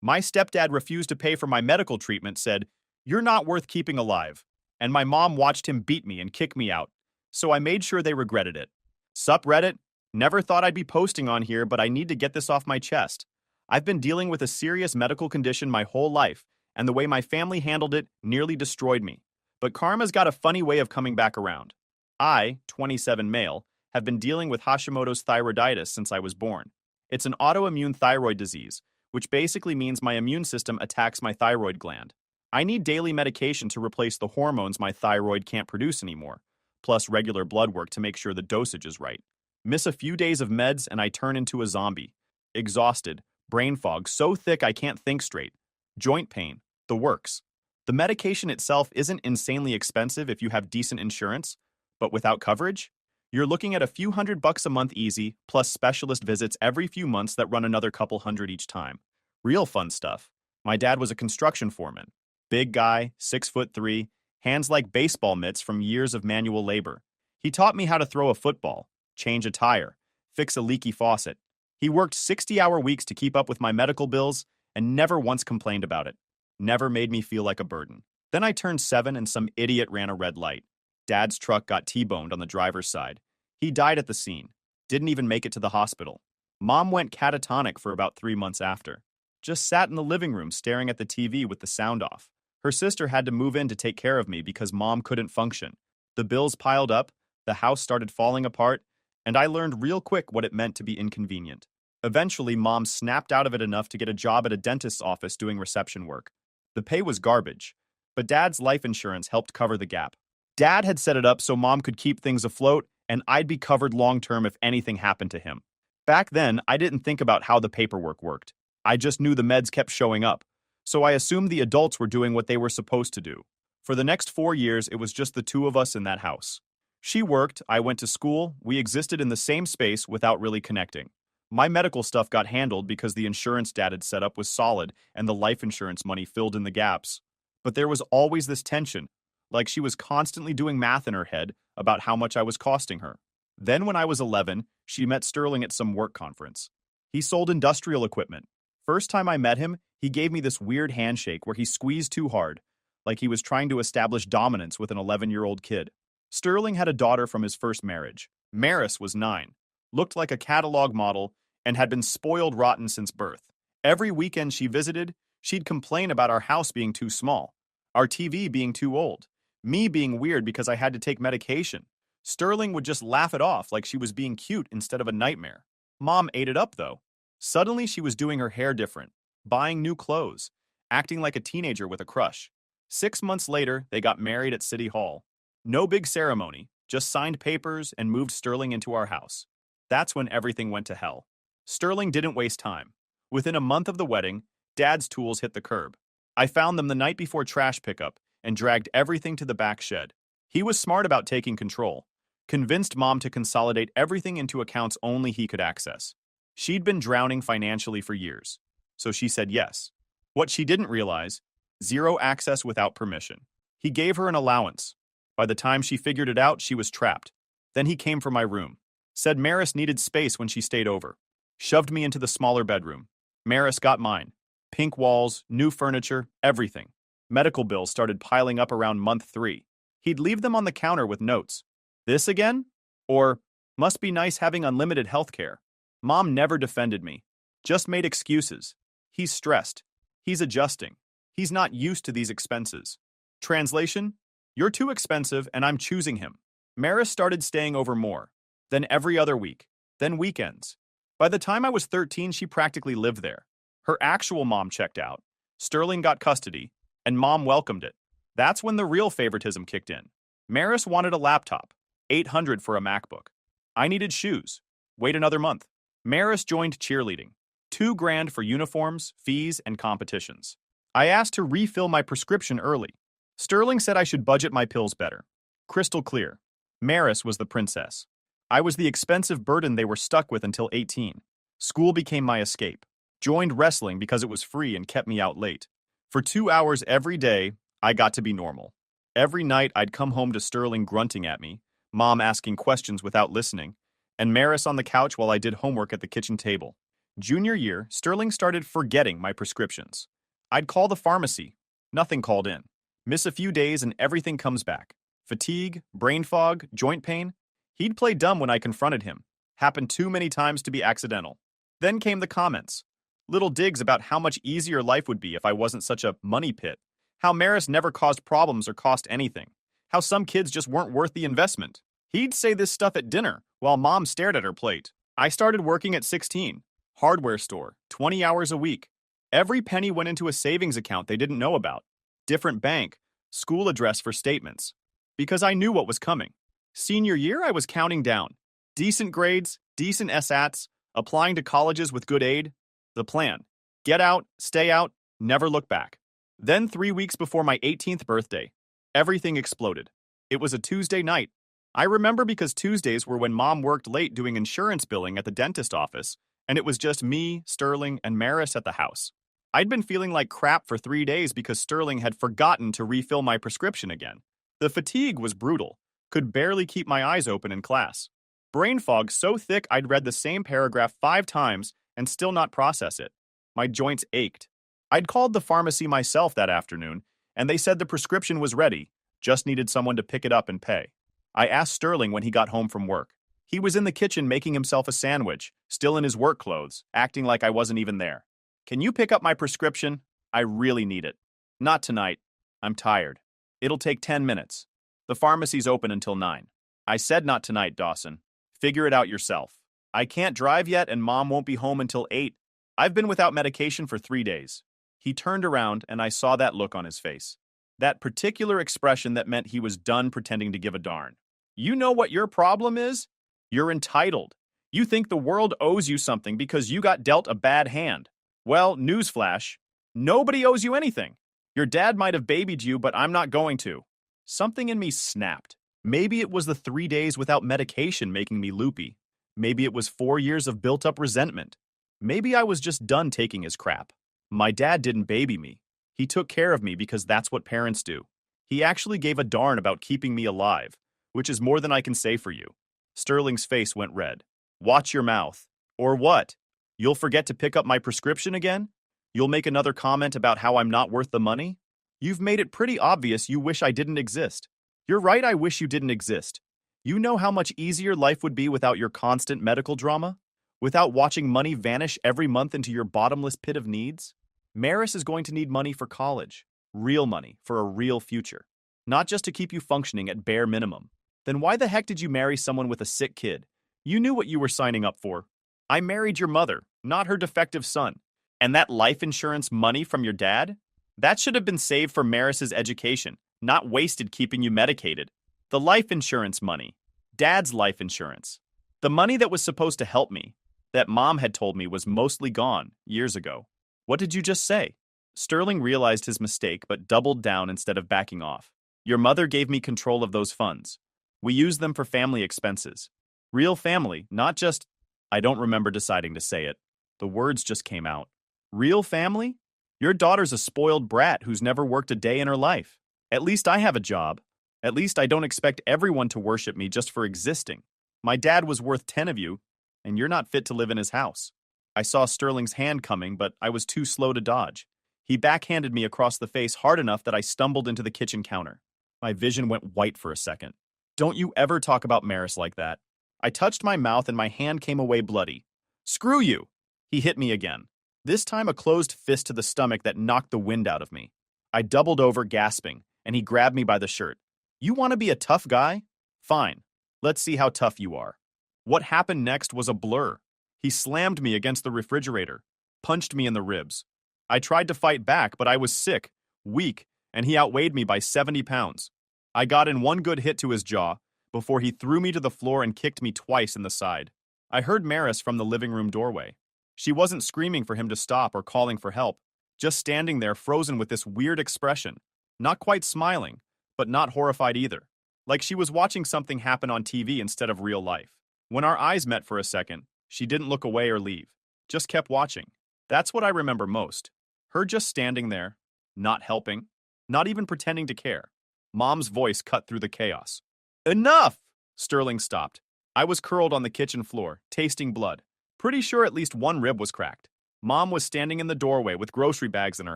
My stepdad refused to pay for my medical treatment, said, "You're not worth keeping alive." And my mom watched him beat me and kick me out. So I made sure they regretted it. Sup, Reddit? Never thought I'd be posting on here, but I need to get this off my chest. I've been dealing with a serious medical condition my whole life, and the way my family handled it nearly destroyed me. But karma's got a funny way of coming back around. I, 27 male, have been dealing with Hashimoto's thyroiditis since I was born. It's an autoimmune thyroid disease, which basically means my immune system attacks my thyroid gland. I need daily medication to replace the hormones my thyroid can't produce anymore, plus regular blood work to make sure the dosage is right. Miss a few days of meds and I turn into a zombie. Exhausted, brain fog so thick I can't think straight, joint pain, the works. The medication itself isn't insanely expensive if you have decent insurance, but without coverage, you're looking at a few $100 a month easy, plus specialist visits every few months that run another couple hundred each time. Real fun stuff. My dad was a construction foreman. Big guy, 6'3", hands like baseball mitts from years of manual labor. He taught me how to throw a football, change a tire, fix a leaky faucet. He worked 60-hour weeks to keep up with my medical bills and never once complained about it. Never made me feel like a burden. Then I turned 7 and some idiot ran a red light. Dad's truck got T-boned on the driver's side. He died at the scene. Didn't even make it to the hospital. Mom went catatonic for about 3 months after. Just sat in the living room staring at the TV with the sound off. Her sister had to move in to take care of me because Mom couldn't function. The bills piled up, the house started falling apart, and I learned real quick what it meant to be inconvenient. Eventually, Mom snapped out of it enough to get a job at a dentist's office doing reception work. The pay was garbage, but Dad's life insurance helped cover the gap. Dad had set it up so Mom could keep things afloat, and I'd be covered long-term if anything happened to him. Back then, I didn't think about how the paperwork worked. I just knew the meds kept showing up, so I assumed the adults were doing what they were supposed to do. For the next 4 years, it was just the two of us in that house. She worked, I went to school, we existed in the same space without really connecting. My medical stuff got handled because the insurance Dad had set up was solid and the life insurance money filled in the gaps. But there was always this tension, like she was constantly doing math in her head about how much I was costing her. Then when I was 11, she met Sterling at some work conference. He sold industrial equipment. First time I met him, he gave me this weird handshake where he squeezed too hard, like he was trying to establish dominance with an 11-year-old kid. Sterling had a daughter from his first marriage. Maris was 9, looked like a catalog model, and had been spoiled rotten since birth. Every weekend she visited, she'd complain about our house being too small, our TV being too old, me being weird because I had to take medication. Sterling would just laugh it off like she was being cute instead of a nightmare. Mom ate it up, though. Suddenly she was doing her hair different, buying new clothes, acting like a teenager with a crush. 6 months later, they got married at City Hall. No big ceremony, just signed papers and moved Sterling into our house. That's when everything went to hell. Sterling didn't waste time. Within a month of the wedding, Dad's tools hit the curb. I found them the night before trash pickup and dragged everything to the back shed. He was smart about taking control, convinced Mom to consolidate everything into accounts only he could access. She'd been drowning financially for years, so she said yes. What she didn't realize, zero access without permission. He gave her an allowance. By the time she figured it out, she was trapped. Then he came for my room. Said Maris needed space when she stayed over. Shoved me into the smaller bedroom. Maris got mine. Pink walls, new furniture, everything. Medical bills started piling up around month 3. He'd leave them on the counter with notes. This again? Or, must be nice having unlimited health care. Mom never defended me. Just made excuses. He's stressed. He's adjusting. He's not used to these expenses. Translation? You're too expensive and I'm choosing him. Maris started staying over more. Then every other week. Then weekends. By the time I was 13, she practically lived there. Her actual mom checked out. Sterling got custody, and Mom welcomed it. That's when the real favoritism kicked in. Maris wanted a laptop, $800 for a MacBook. I needed shoes. Wait another month. Maris joined cheerleading, $2,000 for uniforms, fees, and competitions. I asked to refill my prescription early. Sterling said I should budget my pills better. Crystal clear. Maris was the princess. I was the expensive burden they were stuck with until 18. School became my escape. Joined wrestling because it was free and kept me out late. For 2 hours every day, I got to be normal. Every night, I'd come home to Sterling grunting at me, Mom asking questions without listening, and Maris on the couch while I did homework at the kitchen table. Junior year, Sterling started forgetting my prescriptions. I'd call the pharmacy. Nothing called in. Miss a few days and everything comes back. Fatigue, brain fog, joint pain. He'd play dumb when I confronted him. Happened too many times to be accidental. Then came the comments. Little digs about how much easier life would be if I wasn't such a money pit. How Maris never caused problems or cost anything. How some kids just weren't worth the investment. He'd say this stuff at dinner while Mom stared at her plate. I started working at 16. Hardware store, 20 hours a week. Every penny went into a savings account they didn't know about. Different bank, school address for statements. Because I knew what was coming. Senior year, I was counting down. Decent grades, decent SATs, applying to colleges with good aid. The plan. Get out, stay out, never look back. Then 3 weeks before my 18th birthday, everything exploded. It was a Tuesday night. I remember because Tuesdays were when Mom worked late doing insurance billing at the dentist office, and it was just me, Sterling, and Maris at the house. I'd been feeling like crap for 3 days because Sterling had forgotten to refill my prescription again. The fatigue was brutal. Could barely keep my eyes open in class. Brain fog so thick I'd read the same paragraph 5 times and still not process it. My joints ached. I'd called the pharmacy myself that afternoon, and they said the prescription was ready, just needed someone to pick it up and pay. I asked Sterling when he got home from work. He was in the kitchen making himself a sandwich, still in his work clothes, acting like I wasn't even there. Can you pick up my prescription? I really need it. Not tonight. I'm tired. It'll take 10 minutes. The pharmacy's open until 9. I said not tonight, Dawson. Figure it out yourself. I can't drive yet and Mom won't be home until 8. I've been without medication for 3 days. He turned around and I saw that look on his face. That particular expression that meant he was done pretending to give a darn. You know what your problem is? You're entitled. You think the world owes you something because you got dealt a bad hand. Well, newsflash, nobody owes you anything. Your dad might have babied you, but I'm not going to. Something in me snapped. Maybe it was the 3 days without medication making me loopy. Maybe it was 4 years of built-up resentment. Maybe I was just done taking his crap. My dad didn't baby me. He took care of me because that's what parents do. He actually gave a darn about keeping me alive, which is more than I can say for you. Sterling's face went red. Watch your mouth. Or what? You'll forget to pick up my prescription again? You'll make another comment about how I'm not worth the money? You've made it pretty obvious you wish I didn't exist. You're right, I wish you didn't exist. You know how much easier life would be without your constant medical drama? Without watching money vanish every month into your bottomless pit of needs? Maris is going to need money for college. Real money for a real future. Not just to keep you functioning at bare minimum. Then why the heck did you marry someone with a sick kid? You knew what you were signing up for. I married your mother, not her defective son. And that life insurance money from your dad? That should have been saved for Maris's education, not wasted keeping you medicated. The life insurance money. Dad's life insurance. The money that was supposed to help me, that Mom had told me was mostly gone years ago. What did you just say? Sterling realized his mistake but doubled down instead of backing off. Your mother gave me control of those funds. We used them for family expenses. Real family, not just... I don't remember deciding to say it. The words just came out. Real family? Your daughter's a spoiled brat who's never worked a day in her life. At least I have a job. At least I don't expect everyone to worship me just for existing. My dad was worth 10 of you, and you're not fit to live in his house. I saw Sterling's hand coming, but I was too slow to dodge. He backhanded me across the face hard enough that I stumbled into the kitchen counter. My vision went white for a second. Don't you ever talk about Maris like that. I touched my mouth and my hand came away bloody. Screw you! He hit me again. This time a closed fist to the stomach that knocked the wind out of me. I doubled over, gasping, and he grabbed me by the shirt. You want to be a tough guy? Fine. Let's see how tough you are. What happened next was a blur. He slammed me against the refrigerator, punched me in the ribs. I tried to fight back, but I was sick, weak, and he outweighed me by 70 pounds. I got in one good hit to his jaw before he threw me to the floor and kicked me twice in the side. I heard Maris from the living room doorway. She wasn't screaming for him to stop or calling for help, just standing there frozen with this weird expression, not quite smiling, but not horrified either, like she was watching something happen on TV instead of real life. When our eyes met for a second, she didn't look away or leave, just kept watching. That's what I remember most. Her just standing there, not helping, not even pretending to care. Mom's voice cut through the chaos. Enough! Sterling stopped. I was curled on the kitchen floor, tasting blood. Pretty sure at least one rib was cracked. Mom was standing in the doorway with grocery bags in her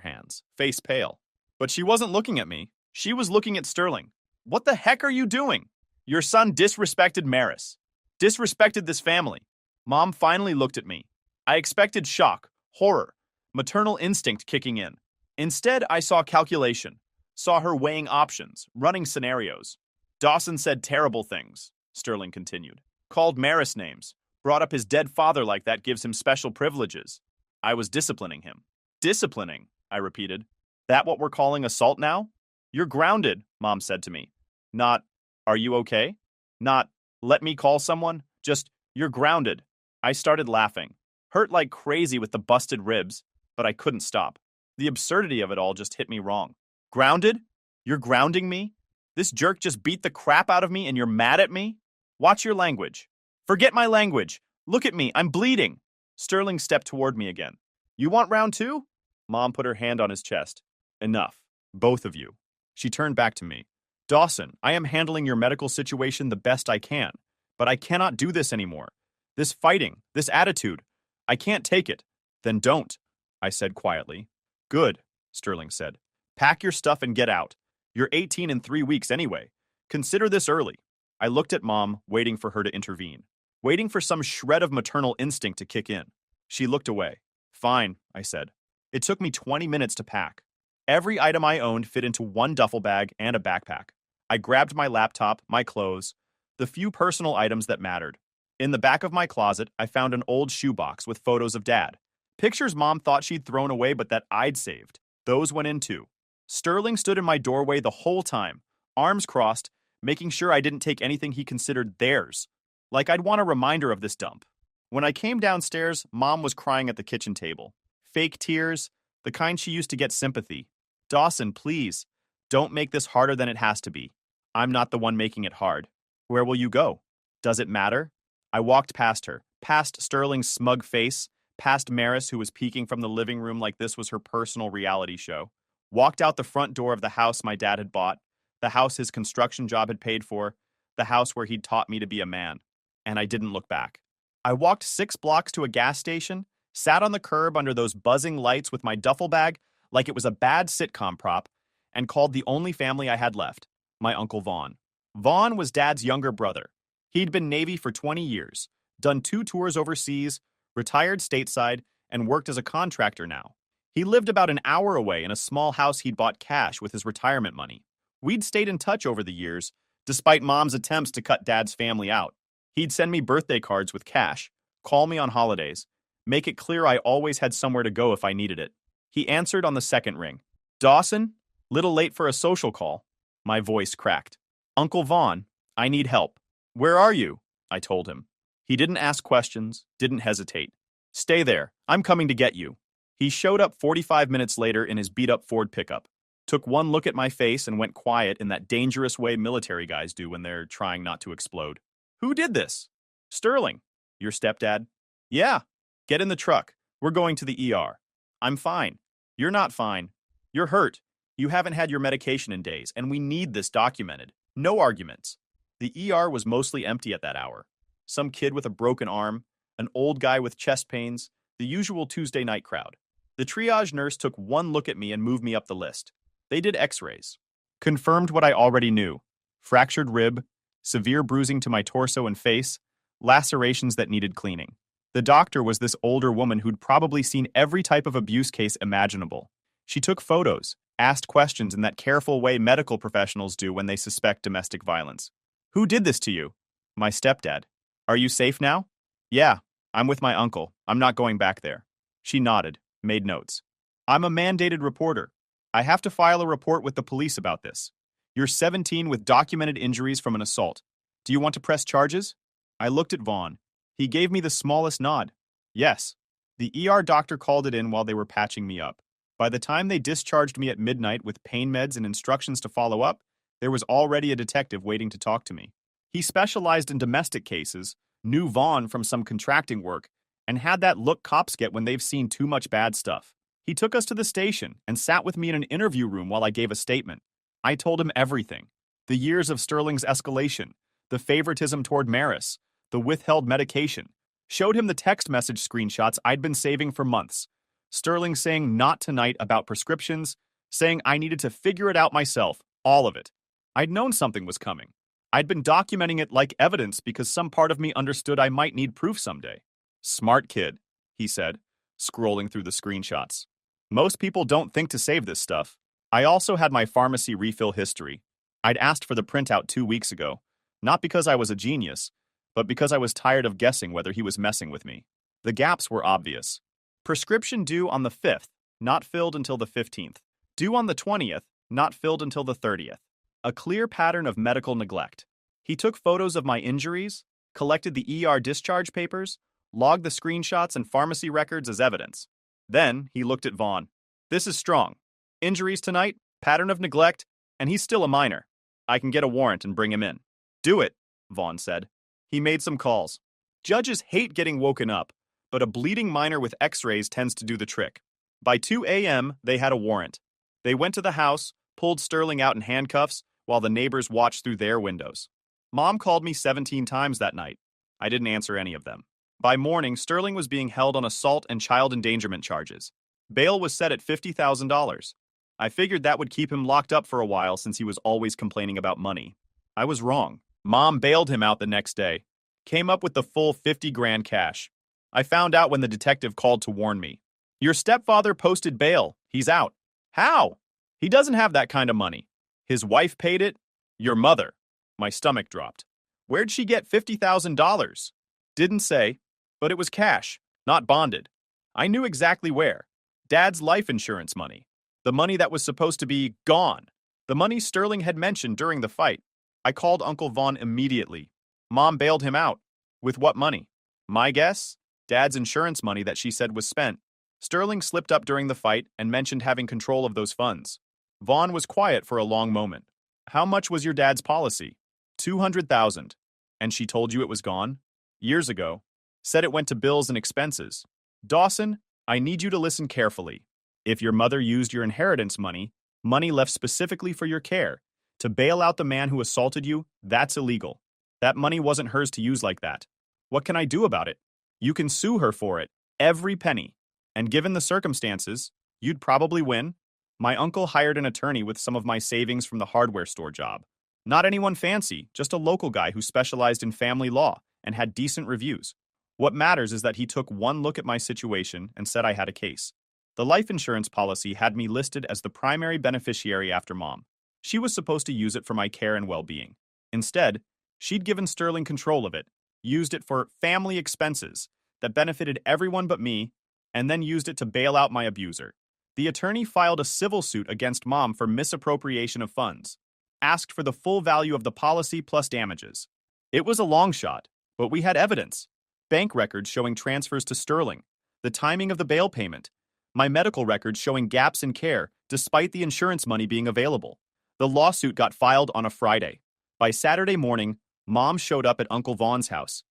hands, face pale. But she wasn't looking at me. She was looking at Sterling. What the heck are you doing? Your son disrespected Maris. Disrespected this family. Mom finally looked at me. I expected shock, horror, maternal instinct kicking in. Instead, I saw calculation. Saw her weighing options, running scenarios. Dawson said terrible things, Sterling continued. Called Maris names. Brought up his dead father like that gives him special privileges. I was disciplining him. Disciplining, I repeated. That what we're calling assault now? You're grounded, Mom said to me. Not, are you okay? Not, let me call someone. Just, you're grounded. I started laughing. Hurt like crazy with the busted ribs, but I couldn't stop. The absurdity of it all just hit me wrong. Grounded? You're grounding me? This jerk just beat the crap out of me and you're mad at me? Watch your language. Forget my language. Look at me, I'm bleeding. Sterling stepped toward me again. You want round two? Mom put her hand on his chest. Enough. Both of you. She turned back to me. Dawson, I am handling your medical situation the best I can, but I cannot do this anymore. This fighting, this attitude, I can't take it. Then don't, I said quietly. Good, Sterling said. Pack your stuff and get out. You're 18 in 3 weeks anyway. Consider this early. I looked at Mom, waiting for her to intervene. Waiting for some shred of maternal instinct to kick in. She looked away. Fine, I said. It took me 20 minutes to pack. Every item I owned fit into one duffel bag and a backpack. I grabbed my laptop, my clothes, the few personal items that mattered. In the back of my closet, I found an old shoebox with photos of Dad. Pictures Mom thought she'd thrown away but that I'd saved. Those went in too. Sterling stood in my doorway the whole time, arms crossed, making sure I didn't take anything he considered theirs. Like I'd want a reminder of this dump. When I came downstairs, Mom was crying at the kitchen table. Fake tears, the kind she used to get sympathy. Dawson, please, don't make this harder than it has to be. I'm not the one making it hard. Where will you go? Does it matter? I walked past her, past Sterling's smug face, past Maris, who was peeking from the living room like this was her personal reality show. Walked out the front door of the house my dad had bought, the house his construction job had paid for, the house where he'd taught me to be a man. And I didn't look back. I walked 6 blocks to a gas station, sat on the curb under those buzzing lights with my duffel bag like it was a bad sitcom prop, and called the only family I had left, my Uncle Vaughn. Vaughn was Dad's younger brother. He'd been Navy for 20 years, done 2 tours overseas, retired stateside, and worked as a contractor now. He lived about an hour away in a small house he'd bought cash with his retirement money. We'd stayed in touch over the years, despite Mom's attempts to cut Dad's family out. He'd send me birthday cards with cash, call me on holidays, make it clear I always had somewhere to go if I needed it. He answered on the second ring. Dawson? Little late for a social call. My voice cracked. Uncle Vaughn, I need help. Where are you? I told him. He didn't ask questions, didn't hesitate. Stay there. I'm coming to get you. He showed up 45 minutes later in his beat-up Ford pickup, took one look at my face and went quiet in that dangerous way military guys do when they're trying not to explode. Who did this? Sterling. Your stepdad? Yeah. Get in the truck. We're going to the ER. I'm fine. You're not fine. You're hurt. You haven't had your medication in days, and we need this documented. No arguments. The ER was mostly empty at that hour. Some kid with a broken arm, an old guy with chest pains, the usual Tuesday night crowd. The triage nurse took one look at me and moved me up the list. They did x-rays. Confirmed what I already knew. Fractured rib, severe bruising to my torso and face, lacerations that needed cleaning. The doctor was this older woman who'd probably seen every type of abuse case imaginable. She took photos, asked questions in that careful way medical professionals do when they suspect domestic violence. Who did this to you? My stepdad. Are you safe now? Yeah, I'm with my uncle. I'm not going back there. She nodded, made notes. I'm a mandated reporter. I have to file a report with the police about this. You're 17 with documented injuries from an assault. Do you want to press charges? I looked at Vaughn. He gave me the smallest nod. Yes. The ER doctor called it in while they were patching me up. By the time they discharged me at midnight with pain meds and instructions to follow up, there was already a detective waiting to talk to me. He specialized in domestic cases, knew Vaughn from some contracting work, and had that look cops get when they've seen too much bad stuff. He took us to the station and sat with me in an interview room while I gave a statement. I told him everything. The years of Sterling's escalation, the favoritism toward Maris, the withheld medication, Showed him the text message screenshots I'd been saving for months. Sterling saying not tonight about prescriptions, saying I needed to figure it out myself, all of it. I'd known something was coming. I'd been documenting it like evidence because some part of me understood I might need proof someday. Smart kid, he said, scrolling through the screenshots. Most people don't think to save this stuff. I also had my pharmacy refill history. I'd asked for the printout 2 weeks ago, not because I was a genius, but because I was tired of guessing whether he was messing with me. The gaps were obvious. Prescription due on the 5th, not filled until the 15th. Due on the 20th, not filled until the 30th. A clear pattern of medical neglect. He took photos of my injuries, collected the ER discharge papers, logged the screenshots and pharmacy records as evidence. Then he looked at Vaughn. This is strong. Injuries tonight, pattern of neglect, and he's still a minor. I can get a warrant and bring him in. Do it, Vaughn said. He made some calls. Judges hate getting woken up, but a bleeding minor with x-rays tends to do the trick. By 2 a.m., they had a warrant. They went to the house, pulled Sterling out in handcuffs, while the neighbors watched through their windows. Mom called me 17 times that night. I didn't answer any of them. By morning, Sterling was being held on assault and child endangerment charges. Bail was set at $50,000. I figured that would keep him locked up for a while since he was always complaining about money. I was wrong. Mom bailed him out the next day. Came up with the full 50 grand cash. I found out when the detective called to warn me. Your stepfather posted bail. He's out. How? He doesn't have that kind of money. His wife paid it? Your mother. My stomach dropped. Where'd she get $50,000? Didn't say, but it was cash, not bonded. I knew exactly where. Dad's life insurance money. The money that was supposed to be gone. The money Sterling had mentioned during the fight. I called Uncle Vaughn immediately. Mom bailed him out. With what money? My guess? Dad's insurance money that she said was spent. Sterling slipped up during the fight and mentioned having control of those funds. Vaughn was quiet for a long moment. How much was your dad's policy? $200,000. And she told you it was gone? Years ago. Said it went to bills and expenses. Dawson, I need you to listen carefully. If your mother used your inheritance money, money left specifically for your care, to bail out the man who assaulted you, that's illegal. That money wasn't hers to use like that. What can I do about it? You can sue her for it, every penny. And given the circumstances, you'd probably win. My uncle hired an attorney with some of my savings from the hardware store job. Not anyone fancy, just a local guy who specialized in family law and had decent reviews. What matters is that he took one look at my situation and said I had a case. The life insurance policy had me listed as the primary beneficiary after Mom. She was supposed to use it for my care and well-being. Instead, she'd given Sterling control of it, used it for family expenses that benefited everyone but me, and then used it to bail out my abuser. The attorney filed a civil suit against Mom for misappropriation of funds, asked for the full value of the policy plus damages. It was a long shot, but we had evidence. Bank records showing transfers to Sterling, the timing of the bail payment, my medical records showing gaps in care despite the insurance money being available. The lawsuit got filed on a Friday. By Saturday morning, Mom showed up at Uncle Vaughn's house.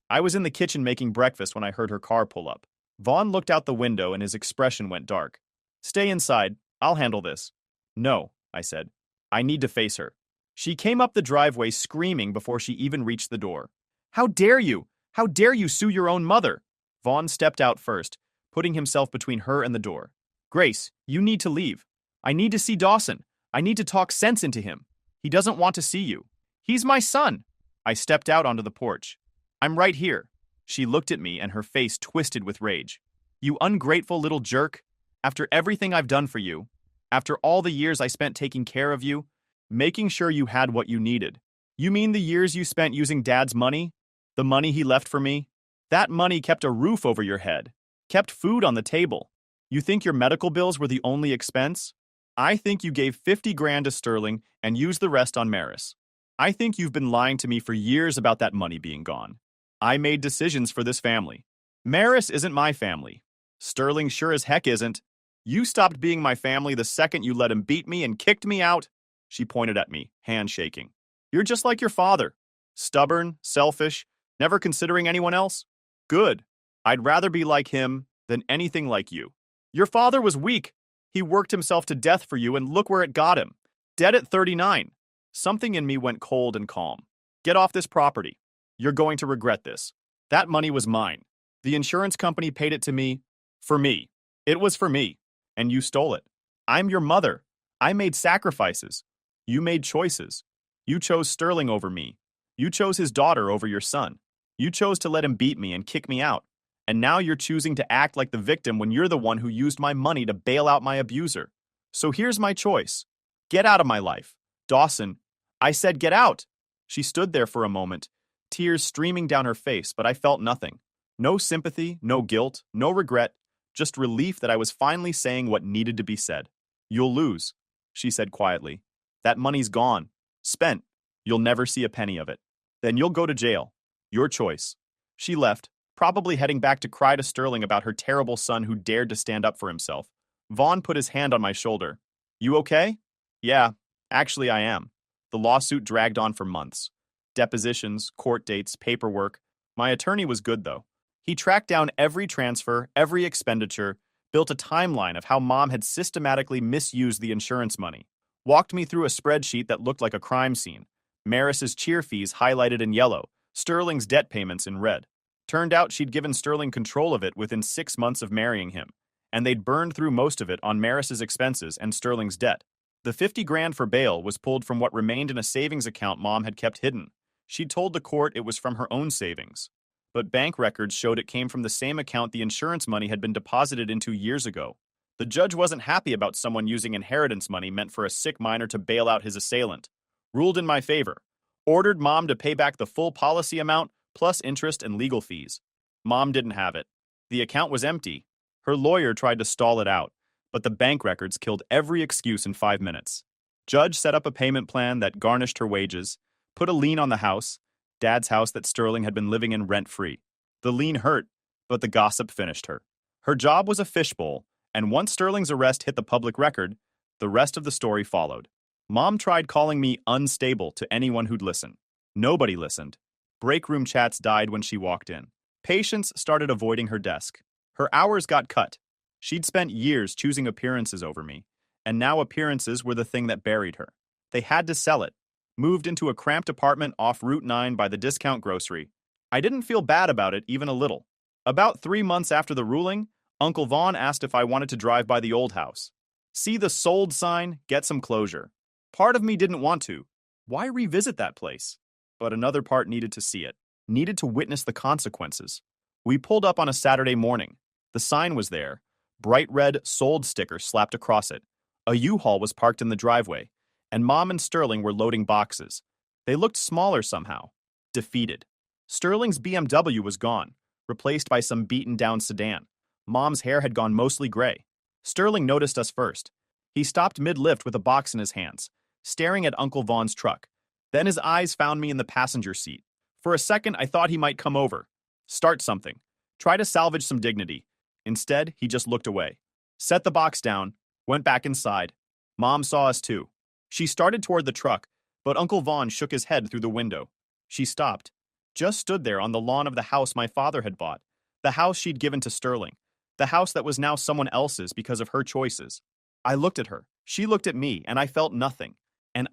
I was in the kitchen making breakfast when I heard her car pull up. Vaughn looked out the window and his expression went dark. Stay inside. I'll handle this. No, I said. I need to face her. She came up the driveway screaming before she even reached the door. How dare you? How dare you sue your own mother? Vaughn stepped out first, putting himself between her and the door. Grace, you need to leave. I need to see Dawson. I need to talk sense into him. He doesn't want to see you. He's my son. I stepped out onto the porch. I'm right here. She looked at me and her face twisted with rage. You ungrateful little jerk. After everything I've done for you, after all the years I spent taking care of you, making sure you had what you needed. You mean the years you spent using Dad's money? The money he left for me? That money kept a roof over your head, kept food on the table. You think your medical bills were the only expense? I think you gave 50 grand to Sterling and used the rest on Maris. I think you've been lying to me for years about that money being gone. I made decisions for this family. Maris isn't my family. Sterling sure as heck isn't. You stopped being my family the second you let him beat me and kicked me out. She pointed at me, hand shaking. You're just like your father. Stubborn, selfish, never considering anyone else. Good. I'd rather be like him than anything like you. Your father was weak. He worked himself to death for you and look where it got him. Dead at 39. Something in me went cold and calm. Get off this property. You're going to regret this. That money was mine. The insurance company paid it to me for me. It was for me, and you stole it. I'm your mother. I made sacrifices. You made choices. You chose Sterling over me. You chose his daughter over your son. You chose to let him beat me and kick me out. And now you're choosing to act like the victim when you're the one who used my money to bail out my abuser. So here's my choice. Get out of my life. Dawson, I said get out. She stood there for a moment, tears streaming down her face, but I felt nothing. No sympathy, no guilt, no regret, just relief that I was finally saying what needed to be said. You'll lose, she said quietly. That money's gone. Spent. You'll never see a penny of it. Then you'll go to jail. Your choice. She left, probably heading back to cry to Sterling about her terrible son who dared to stand up for himself. Vaughn put his hand on my shoulder. You okay? Yeah, actually I am. The lawsuit dragged on for months. Depositions, court dates, paperwork. My attorney was good, though. He tracked down every transfer, every expenditure, built a timeline of how Mom had systematically misused the insurance money, walked me through a spreadsheet that looked like a crime scene. Maris's cheer fees highlighted in yellow, Sterling's debt payments in red. Turned out she'd given Sterling control of it within 6 months of marrying him, and they'd burned through most of it on Maris's expenses and Sterling's debt. The 50 grand for bail was pulled from what remained in a savings account Mom had kept hidden. She'd told the court it was from her own savings, but bank records showed it came from the same account the insurance money had been deposited into years ago. The judge wasn't happy about someone using inheritance money meant for a sick minor to bail out his assailant. Ruled in my favor. Ordered Mom to pay back the full policy amount plus interest and legal fees. Mom didn't have it. The account was empty. Her lawyer tried to stall it out, but the bank records killed every excuse in 5 minutes. Judge set up a payment plan that garnished her wages, put a lien on the house, Dad's house that Sterling had been living in rent-free. The lien hurt, but the gossip finished her. Her job was a fishbowl, and once Sterling's arrest hit the public record, the rest of the story followed. Mom tried calling me unstable to anyone who'd listen. Nobody listened. Break room chats died when she walked in. Patients started avoiding her desk. Her hours got cut. She'd spent years choosing appearances over me, and now appearances were the thing that buried her. They had to sell it. Moved into a cramped apartment off Route 9 by the discount grocery. I didn't feel bad about it even a little. About 3 months after the ruling, Uncle Vaughn asked if I wanted to drive by the old house. See the sold sign, get some closure. Part of me didn't want to. Why revisit that place? But another part needed to see it, needed to witness the consequences. We pulled up on a Saturday morning. The sign was there. Bright red sold sticker slapped across it. A U-Haul was parked in the driveway, and Mom and Sterling were loading boxes. They looked smaller somehow. Defeated. Sterling's BMW was gone, replaced by some beaten-down sedan. Mom's hair had gone mostly gray. Sterling noticed us first. He stopped mid-lift with a box in his hands, staring at Uncle Vaughn's truck. Then his eyes found me in the passenger seat. For a second, I thought he might come over, start something, try to salvage some dignity. Instead, he just looked away, set the box down, went back inside. Mom saw us too. She started toward the truck, but Uncle Vaughn shook his head through the window. She stopped, just stood there on the lawn of the house my father had bought, the house she'd given to Sterling, the house that was now someone else's because of her choices. I looked at her, she looked at me, and I felt nothing. And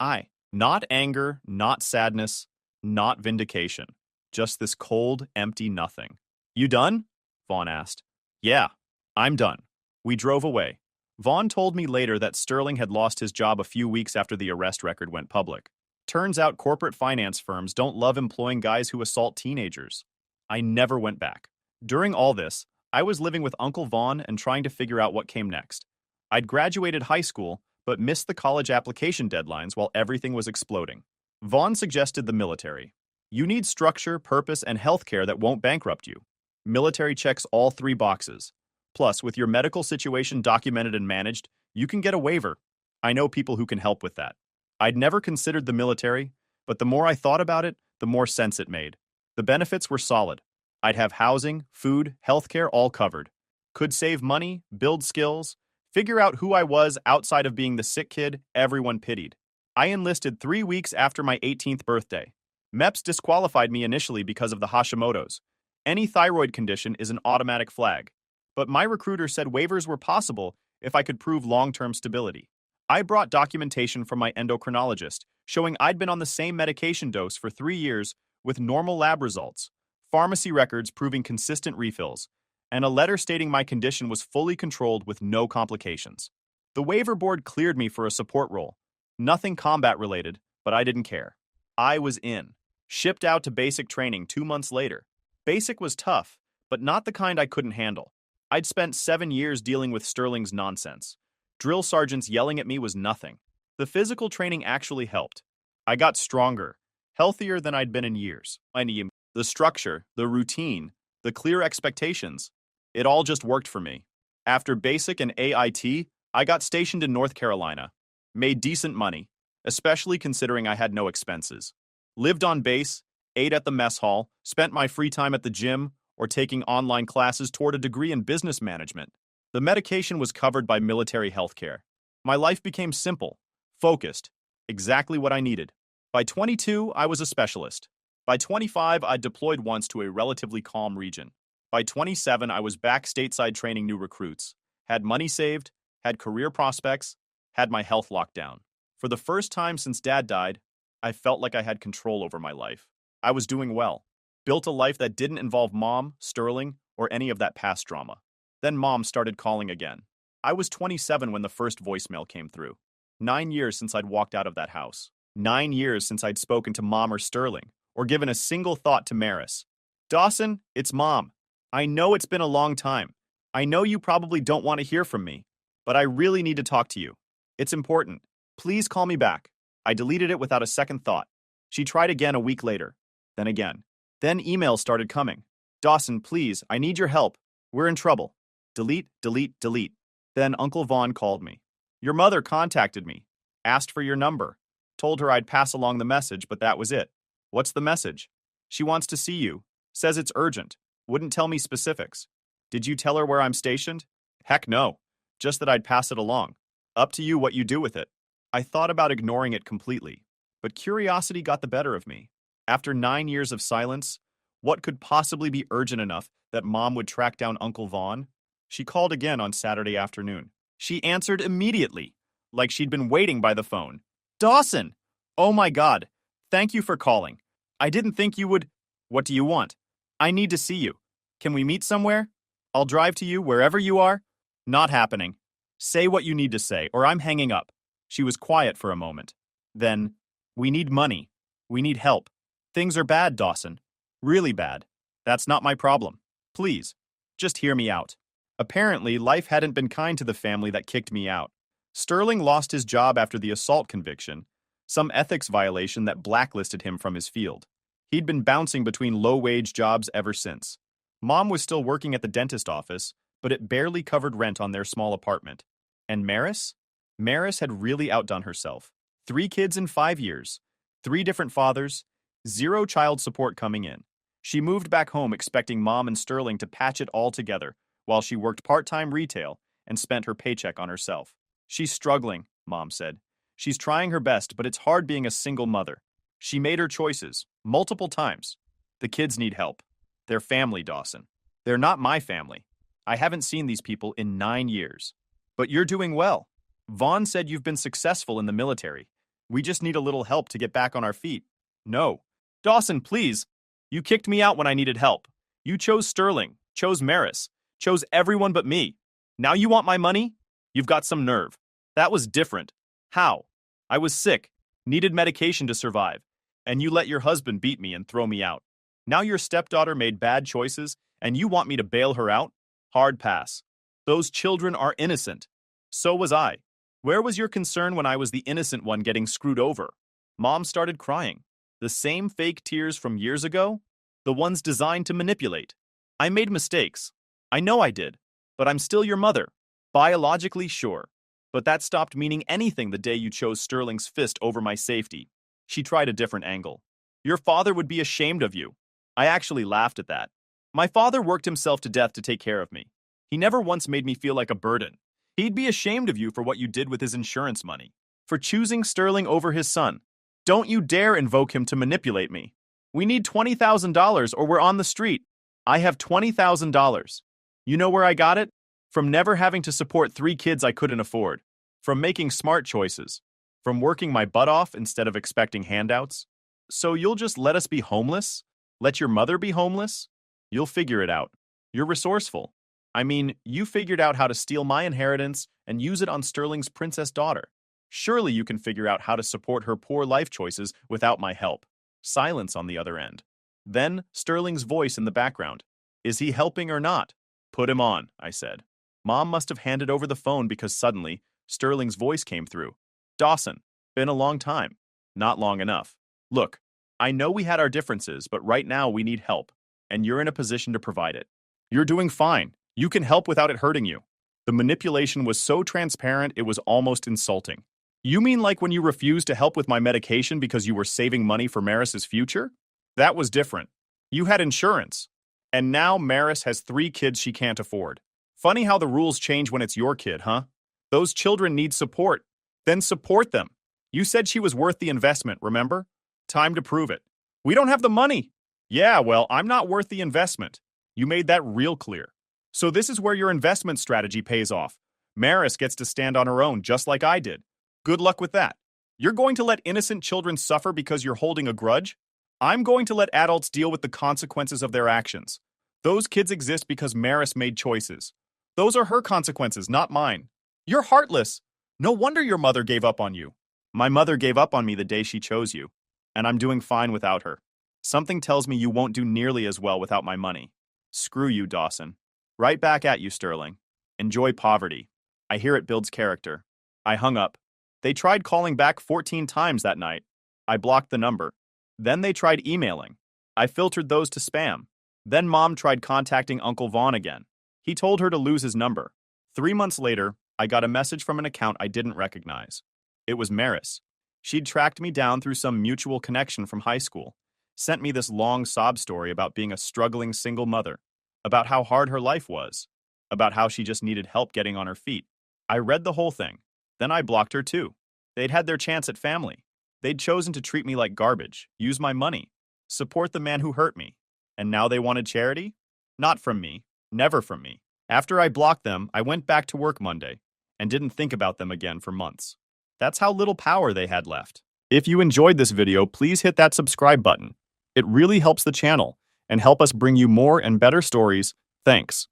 not anger, not sadness, not vindication, just this cold, empty nothing. You done? Vaughn asked. Yeah, I'm done. We drove away. Vaughn told me later that Sterling had lost his job a few weeks after the arrest record went public. Turns out corporate finance firms don't love employing guys who assault teenagers. I never went back. During all this, I was living with Uncle Vaughn and trying to figure out what came next. I'd graduated high school, but missed the college application deadlines while everything was exploding. Vaughn suggested the military. You need structure, purpose, and healthcare that won't bankrupt you. Military checks all 3 boxes. Plus, with your medical situation documented and managed, you can get a waiver. I know people who can help with that. I'd never considered the military, but the more I thought about it, the more sense it made. The benefits were solid. I'd have housing, food, healthcare all covered. Could save money, build skills, figure out who I was outside of being the sick kid everyone pitied. I enlisted 3 weeks after my 18th birthday. MEPS disqualified me initially because of the Hashimoto's. Any thyroid condition is an automatic flag. But my recruiter said waivers were possible if I could prove long-term stability. I brought documentation from my endocrinologist showing I'd been on the same medication dose for 3 years with normal lab results. pharmacy records proving consistent refills, and a letter stating my condition was fully controlled with no complications. The waiver board cleared me for a support role. Nothing combat related, but I didn't care. I was in. Shipped out to basic training 2 months later. Basic was tough, but not the kind I couldn't handle. I'd spent 7 years dealing with Sterling's nonsense. Drill sergeants yelling at me was nothing. The physical training actually helped. I got stronger, healthier than I'd been in years. The structure, the routine, the clear expectations, it all just worked for me. After basic and AIT, I got stationed in North Carolina. Made decent money, especially considering I had no expenses. Lived on base, ate at the mess hall, spent my free time at the gym, or taking online classes toward a degree in business management. The medication was covered by military health care. My life became simple, focused, exactly what I needed. By 22, I was a specialist. By 25, I deployed once to a relatively calm region. By 27, I was back stateside training new recruits, had money saved, had career prospects, had my health locked down. For the first time since Dad died, I felt like I had control over my life. I was doing well. Built a life that didn't involve Mom, Sterling, or any of that past drama. Then Mom started calling again. I was 27 when the first voicemail came through. 9 years since I'd walked out of that house. 9 years since I'd spoken to Mom or Sterling, or given a single thought to Maris. Dawson, it's Mom. I know it's been a long time. I know you probably don't want to hear from me, but I really need to talk to you. It's important. Please call me back. I deleted it without a second thought. She tried again a week later. Then again. Then emails started coming. Dawson, please, I need your help. We're in trouble. Delete, delete, delete. Then Uncle Vaughn called me. Your mother contacted me. Asked for your number. Told her I'd pass along the message, but that was it. What's the message? She wants to see you. Says it's urgent. Wouldn't tell me specifics. Did you tell her where I'm stationed? Heck no. Just that I'd pass it along. Up to you what you do with it. I thought about ignoring it completely, but curiosity got the better of me. After 9 years of silence, what could possibly be urgent enough that Mom would track down Uncle Vaughn? She called again on Saturday afternoon. She answered immediately, like she'd been waiting by the phone. Dawson! Oh my God. Thank you for calling. I didn't think you would. What do you want? I need to see you. Can we meet somewhere? I'll drive to you wherever you are. Not happening. Say what you need to say, or I'm hanging up. She was quiet for a moment. Then, we need money. We need help. Things are bad, Dawson. Really bad. That's not my problem. Please, just hear me out. Apparently, life hadn't been kind to the family that kicked me out. Sterling lost his job after the assault conviction, some ethics violation that blacklisted him from his field. He'd been bouncing between low-wage jobs ever since. Mom was still working at the dentist office, but it barely covered rent on their small apartment. And Maris? Maris had really outdone herself. 3 kids in 5 years, 3 different fathers, 0 child support coming in. She moved back home expecting Mom and Sterling to patch it all together while she worked part-time retail and spent her paycheck on herself. She's struggling, Mom said. She's trying her best, but it's hard being a single mother. She made her choices, multiple times. The kids need help. They're family, Dawson. They're not my family. I haven't seen these people in 9 years. But you're doing well. Vaughn said you've been successful in the military. We just need a little help to get back on our feet. No. Dawson, please. You kicked me out when I needed help. You chose Sterling, chose Maris, chose everyone but me. Now you want my money? You've got some nerve. That was different. How? I was sick, needed medication to survive, and you let your husband beat me and throw me out. Now your stepdaughter made bad choices, and you want me to bail her out? Hard pass. Those children are innocent. So was I. Where was your concern when I was the innocent one getting screwed over? Mom started crying. The same fake tears from years ago? The ones designed to manipulate. I made mistakes. I know I did. But I'm still your mother. Biologically, sure. But that stopped meaning anything the day you chose Sterling's fist over my safety. She tried a different angle. Your father would be ashamed of you. I actually laughed at that. My father worked himself to death to take care of me. He never once made me feel like a burden. He'd be ashamed of you for what you did with his insurance money. For choosing Sterling over his son. Don't you dare invoke him to manipulate me. We need $20,000 or we're on the street. I have $20,000. You know where I got it? From never having to support 3 kids I couldn't afford. From making smart choices. From working my butt off instead of expecting handouts. So you'll just let us be homeless? Let your mother be homeless? You'll figure it out. You're resourceful. I mean, you figured out how to steal my inheritance and use it on Sterling's princess daughter. Surely you can figure out how to support her poor life choices without my help. Silence on the other end. Then Sterling's voice in the background. Is he helping or not? Put him on, I said. Mom must have handed over the phone because suddenly Sterling's voice came through. Dawson, been a long time. Not long enough. Look, I know we had our differences, but right now we need help, and you're in a position to provide it. You're doing fine. You can help without it hurting you. The manipulation was so transparent it was almost insulting. You mean like when you refused to help with my medication because you were saving money for Maris's future? That was different. You had insurance. And now Maris has 3 kids she can't afford. Funny how the rules change when it's your kid, huh? Those children need support. Then support them. You said she was worth the investment, remember? Time to prove it. We don't have the money. Yeah, well, I'm not worth the investment. You made that real clear. So this is where your investment strategy pays off. Maris gets to stand on her own, just like I did. Good luck with that. You're going to let innocent children suffer because you're holding a grudge? I'm going to let adults deal with the consequences of their actions. Those kids exist because Maris made choices. Those are her consequences, not mine. You're heartless. No wonder your mother gave up on you. My mother gave up on me the day she chose you, and I'm doing fine without her. Something tells me you won't do nearly as well without my money. Screw you, Dawson. Right back at you, Sterling. Enjoy poverty. I hear it builds character. I hung up. They tried calling back 14 times that night. I blocked the number. Then they tried emailing. I filtered those to spam. Then Mom tried contacting Uncle Vaughn again. He told her to lose his number. 3 months later, I got a message from an account I didn't recognize. It was Maris. She'd tracked me down through some mutual connection from high school, sent me this long sob story about being a struggling single mother, about how hard her life was, about how she just needed help getting on her feet. I read the whole thing. Then I blocked her too. They'd had their chance at family. They'd chosen to treat me like garbage, use my money, support the man who hurt me. And now they wanted charity? Not from me. Never from me. After I blocked them, I went back to work Monday and didn't think about them again for months. That's how little power they had left. If you enjoyed this video, please hit that subscribe button. It really helps the channel and help us bring you more and better stories. Thanks.